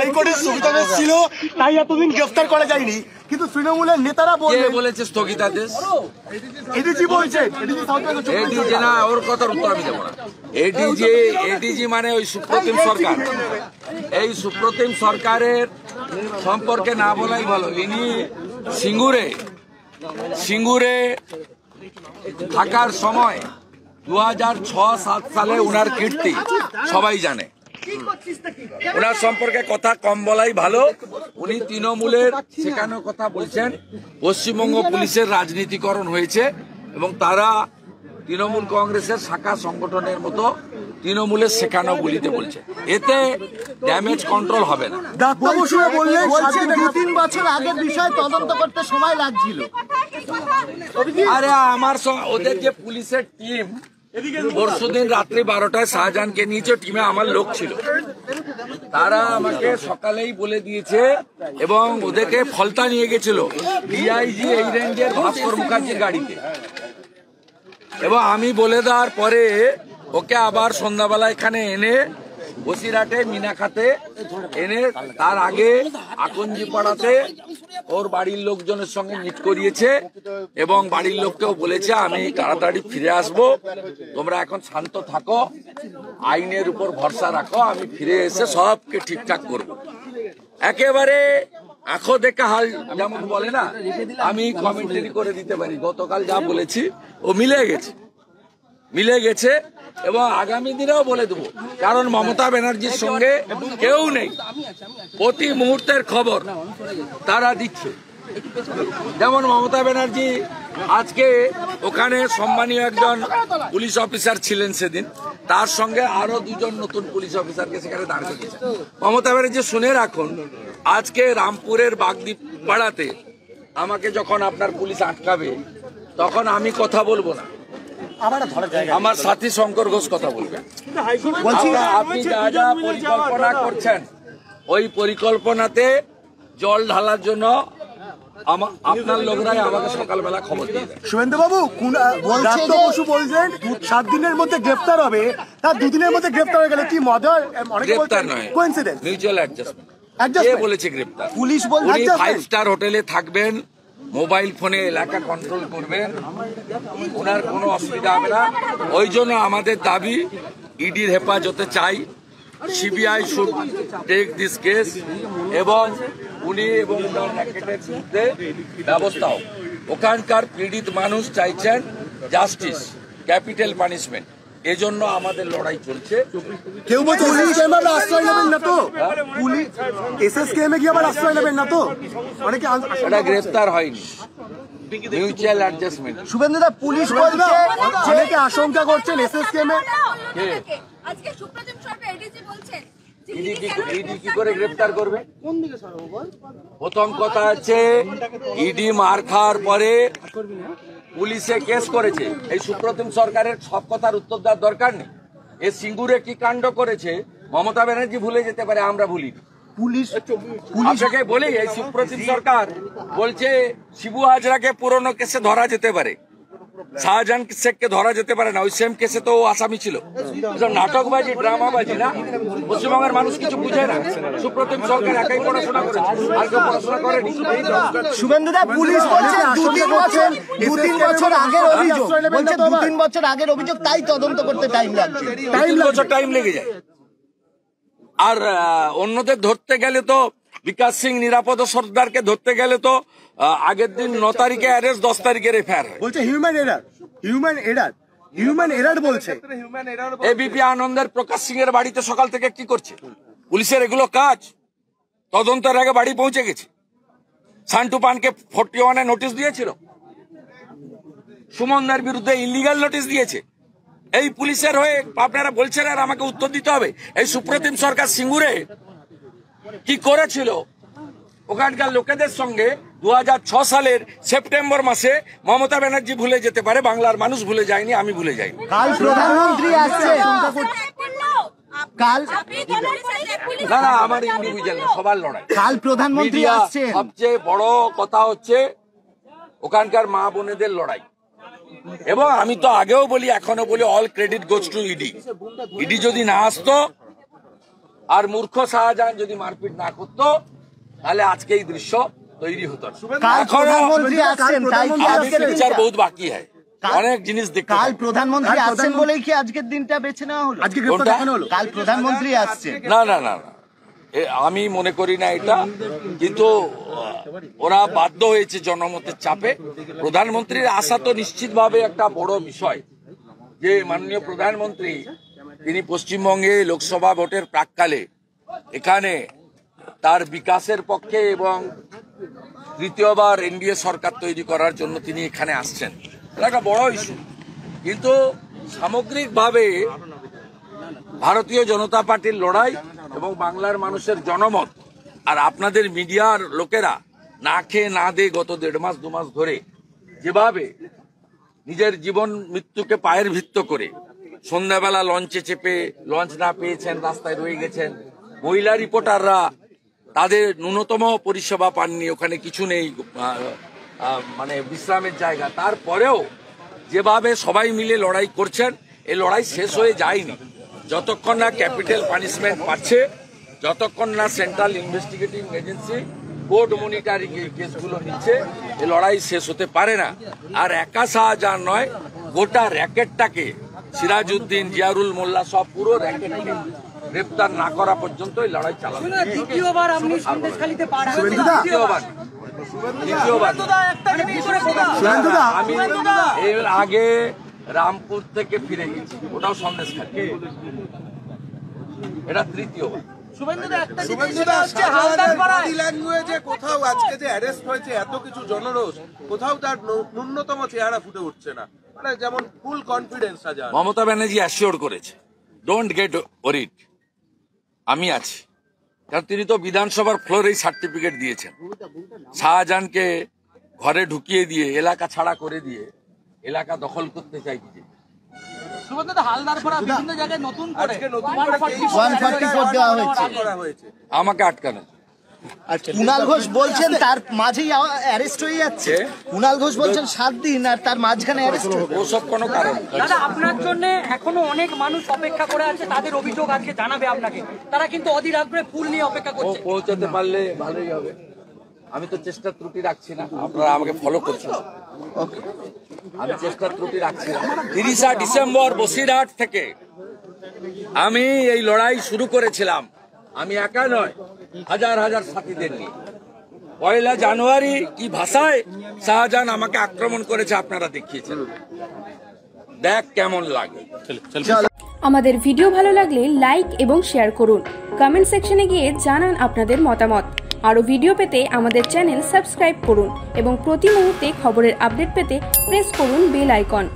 হাইকোর্টের স্থগিতাদেশ ছিল, তাই এতদিন গ্রেফতার করা যায়নি। কিন্তু তৃণমূলের নেতারা বলেছে স্থগিতাদেশ, এডিজি বলছেন, এডিজি না, ওর কথার উত্তর আমি দেবো না। এডিজি মানে ওই সুপ্রতিম সরকার, এই সুপ্রতিম সরকারের সম্পর্কে না বলাই ভালো। ইনি সিঙ্গুরে থাকার সময় 2006-07 সালে উনার কীর্তি সবাই জানে। ওনার সম্পর্কে কথা কম বলাই ভালো। উনি তৃণমূলের শেখানোর কথা বলছেন। পশ্চিমবঙ্গ পুলিশের রাজনীতিকরণ হয়েছে এবং তারা তৃণমূল কংগ্রেসের শাখা সংগঠনের মতো তৃণমূলের শেখানো বলিতে বলছে, এতে ড্যামেজ কন্ট্রোল হবে না। বললেন 2-3 বছর আগের বিষয় তদন্ত করতে সময় লাগছিল। আরে আমার ওদের যে পুলিশের টিম পরশুদিন রাত্রি 12টায় শাহজাহানকে নিয়েছে, টিমে আমার লোক ছিল, তারা আমাকে সকালেই বলে দিয়েছে এবং ওদেরকে ফলতা নিয়ে গেছিল ডিআইজি এই রেঞ্জের ভাস্কর মুখার্জির গাড়িতে। এবং আমি বলে দেওয়ার পরে ওকে আবার সন্ধ্যাবেলা এখানে এনে বসিরহাটে মিনাখাতে এনে তার আগে আকঞ্জি পাড়াতে ওর বাড়ির লোকজনের সঙ্গে মিট করিয়েছে এবং বাড়ির লোককেও বলেছে আমি তাড়াতাড়ি ফিরে আসব, তোমরা এখন শান্ত থাকো, আইনের উপর ভরসা রাখো, আমি ফিরে এসে সবকে ঠিকঠাক করব। একেবারে আঁখো দেখা হাল যেমন বলে না, আমি কমেন্টারি করে দিতে পারি। গতকাল যা বলেছি ও মিলে গেছে এবং আগামী দিনেও বলে দেবো, কারণ মমতা ব্যানার্জির সঙ্গে কেউ নেই। প্রতি মুহূর্তের খবর তারা দিচ্ছে। যেমন মমতা ব্যানার্জি আজকে ওখানে সম্মানীয় একজন পুলিশ অফিসার ছিলেন সেদিন, তার সঙ্গে আরো 2জন নতুন পুলিশ অফিসারকে সেখানে দাঁড় করিয়েছে। মমতা ব্যানার্জি শুনে রাখুন, আজকে রামপুরের বাগদ্বীপ পাড়াতে আমাকে যখন আপনার পুলিশ আটকাবে তখন আমি কথা বলবো না, আমার সাথী শঙ্কর ঘোষ কথা বলবে। আপনি যা যা পরিকল্পনা করছেন ওই পরিকল্পনাতে জল ঢালার জন্য আপনার লোকরাই আমাকে সকালবেলা খবর দিয়ে দেয়। শুভেন্দু বাবু বলছেন 7 দিনের মধ্যে গ্রেফতার হবে, তার 2 দিনের মধ্যে গ্রেফতার হয়ে গেলে কি মজার? গ্রেফতার নয়, মিউচুয়াল অ্যাডজাস্টমেন্ট। কে বলেছে গ্রেফতার? পুলিশ বলছে 5 স্টার হোটেলে থাকবেন, মোবাইল ফোনে এলাকা কন্ট্রোল করবেন, ওনার কোনো অসুবিধা হবে না। ওই জন্য আমাদের দাবি ইডির হেফাজতে চাই, CBI should take this case এবং উনি এবং বিরুদ্ধে ব্যবস্থা হোক। ওখানকার পীড়িত মানুষ চাইছেন জাস্টিস, ক্যাপিটাল পানিশমেন্ট, এজন্য আমাদের লড়াই চলছে। কেউ বলছে আশ্রয় নেবেন না তো, এসএসকেএমে কি আবার আশ্রয় নেবেন না তো? অনেকে এটা গ্রেফতার হয়নি, মিউচুয়াল অ্যাডজাস্টমেন্ট। শুভেন্দুদা পুলিশ বলছে, অনেকে আশঙ্কা করছেন এসএসকেএমে আজকে সুপ্রতিম সরকার এডিজি বলছেন ইডি কি করে গ্রেফতার করবে? প্রথম কথা হচ্ছে ইডি মার খাওয়ার পরে পুলিশে কেস করেছে, এই সুপ্রতিম সরকারের সব কথার উত্তর দেওয়ার দরকার নেই। এ সিঙ্গুরে কি কাণ্ড করেছে মমতা ব্যানার্জি ভুলে যেতে পারে, আমরা ভুলি। আপনাকে বলি, এই সুপ্রতিম সরকার বলছে শিবু হাজরাকে পুরনো কেসে ধরা যেতে পারে, শাহজাহান শেখকে ধরা যেতে পারে না, ওই সেম কেসে তো আসামি ছিল। নাটকবাজি, ড্রামাবাজি না, পশ্চিমবঙ্গের মানুষ কিছু বুঝে না। সুপ্রতিম সরকার একাই পড়াশোনা করেছে, আর কেউ পড়াশোনা করেনি। শুভেন্দুদা পুলিশ বলছে 2-3 বছর আগের অভিযোগ, বলছে 2-3 বছর আগের অভিযোগ, তাই তদন্ত করতে টাইম লাগছে। 3 বছর টাইম লেগে যায়। আর অন্যদের ধরতে গেলে তো, বিকাশ সিং নিরাপদ সর্দারকে ধরতে গেলে তো আগের দিন 9 তারিখে অ্যারেস্ট, 10 তারিখের এফআইআর হয়। বলছে হিউম্যান এরার বলছে। এবিপি আনন্দের প্রকাশ সিং এর বাড়িতে সকাল থেকে কি করছে? পুলিশের এগুলো কাজ। তদন্তের আগে বাড়ি পৌঁছে গেছে। সান্টু পানকে 41-এ নোটিশ দিয়েছিল, সুমনদের বিরুদ্ধে ইলিগাল নোটিশ দিয়েছে। এই পুলিশের হয়ে আপনারা বলছেন আর আমাকে উত্তর দিতে হবে, এই সুপ্রতিম সরকার সিঙ্গুরে কি করেছিল ওখানকার লোকেদের সঙ্গে 2006 সালের সেপ্টেম্বর মাসে? মমতা ব্যানার্জি ভুলে যেতে পারে, বাংলার মানুষ ভুলে যায়নি, আমি ভুলে যাইনি। কাল প্রধানমন্ত্রী আসছে, না আমার ইন্ডিভিজুয়াল না, সবার লড়াই। কাল প্রধানমন্ত্রী আসছে। সবচেয়ে বড় কথা হচ্ছে ওখানকার মা বোনেদের লড়াই। এবং আমি তো আগেও বলি, এখনো বলি, all credit goes to ED. ED যদি না আসতো আর মূর্খ শাহজাহান যদি মারপিট না করতো তাহলে আজকে এই দৃশ্য তৈরি হতো না। কাল প্রধানমন্ত্রী আসছেন, তাই কি আজকের বিচার দিনটা- বহুত বাকি হয়, অনেক জিনিস দেখতে কাল হবে। প্রধানমন্ত্রী আসছেন বলেই কি আজকের দিনটা বেছে নেওয়া হলো? আজকে গ্রেফতার কোনটা? দেখানো হলো। কাল প্রধানমন্ত্রী আসছেন। না না না না, আমি মনে করি না এটা, কিন্তু ওরা বাধ্য হয়েছে জনমতের চাপে। প্রধানমন্ত্রীর আসা তো নিশ্চিতভাবে একটা বড় বিষয়, যে মাননীয় প্রধানমন্ত্রী তিনি পশ্চিমবঙ্গে লোকসভা ভোটের প্রাককালে এখানে তার বিকাশের পক্ষে এবং তৃতীয়বার এনডিএ সরকার তৈরি করার জন্য তিনি এখানে আসছেন, এটা একটা বড় ইস্যু। কিন্তু সামগ্রিকভাবে ভারতীয় জনতা পার্টির লড়াই এবং বাংলার মানুষের জনমত আর আপনাদের মিডিয়ার লোকেরা না খেয়ে না দিয়ে গত 1.5 মাস 2 মাস ধরে যেভাবে নিজের জীবন মৃত্যুকে পায়ের ভিত্ত করে সন্ধ্যাবেলা লঞ্চে চেপে লঞ্চ না পেয়েছেন, রাস্তায় রয়ে গেছেন, মহিলা রিপোর্টাররা তাদের ন্যূনতম পরিষেবা পাননি, ওখানে কিছু নেই মানে বিশ্রামের জায়গা, তারপরেও যেভাবে সবাই মিলে লড়াই করছেন, এই লড়াই শেষ হয়ে যায়নি। যতক্ষণ না ক্যাপিটাল পানিশমেন্ট পাচ্ছে, যতক্ষণ না central investigating agency court monitoring এই কেসগুলো নিচ্ছে, এই লড়াই শেষ হতে পারে না। আর একা শাহজাহান নয়, গোটা র্যাকেটটাকে সিরাজউদ্দিন, জিয়ারুল মোল্লা সব পুরো র্যাকেটকে গ্রেপ্তার না করা পর্যন্ত এই লড়াই চালাবে। দ্বিতীয়বার আপনি সন্দেশখালীতে পা রাখছেন। দ্বিতীয়বার সুরেন্দ্রদা, আমি এর আগে রামপুর থেকে ফিরে গেছি, ওটাও সন্দেশখালী, এটা তৃতীয়বার। বডি ল্যাঙ্গুয়েজে কোথাও আজকে যে অ্যারেস্ট হয়েছে, এত কিছু জনরোষ, কোথাও তার ন্যূনতম চেহারা ফুটে উঠছে না, মানে যেমন full confidence Shahjahan. Mamata Banerjee assure করেছে, ডোন্ট গেট ওরিড, আমি আছি। কারণ তিনি তো বিধানসভার ফ্লোরেই সার্টিফিকেট দিয়েছেন। শাহজাহানকে ঘরে ঢুকিয়ে দিয়ে, এলাকা ছাড়া করে দিয়ে এলাকা দখল করতে চাইছে। আজকে নতুন করে 144 দেওয়া হয়েছে। করা হয়েছে। আমাকে আটকানো। কুণাল ঘোষ বলছেন তার মাঝেই অ্যারেস্ট হয়ে যাচ্ছে। কুণাল ঘোষ বলছেন 7 দিন, আর তার মাঝখানে অ্যারেস্ট। ওসব কোনো কারণ নেই। দাদা, আপনার জন্য এখনো অনেক মানুষ অপেক্ষা করে আছে, তাদের অভিযোগ আজকে জানাবে আপনাকে, তারা কিন্তু অধীর আগ্রহে ফুল নিয়ে অপেক্ষা ও করছে। পৌঁছাতে পারলে ভালোই হবে। আমি তো চেষ্টা ত্রুটি রাখছি না, আপনারা আমাকে ফলো করছেন। আমি চেষ্টা ত্রুটি রাখছি না। 30 ডিসেম্বর বসিরহাট থেকে আমি এই লড়াই শুরু করেছিলাম, আমি একা নয়, হাজার হাজার সাথীদের নিয়ে। 1 জানুয়ারি কি ভাষায় শাহজাহান আমাকে আক্রমণ করেছে আপনারা দেখিয়েছেন, দেখ কেমন লাগে। আমাদের ভিডিও ভালো লাগলে লাইক এবং শেয়ার করুন, কমেন্ট সেকশনে গিয়ে জানান আপনাদের মতামত। আরও ভিডিও পেতে আমাদের চ্যানেল সাবস্ক্রাইব করুন এবং প্রতি মুহূর্তে খবরের আপডেট পেতে প্রেস করুন বেল আইকন।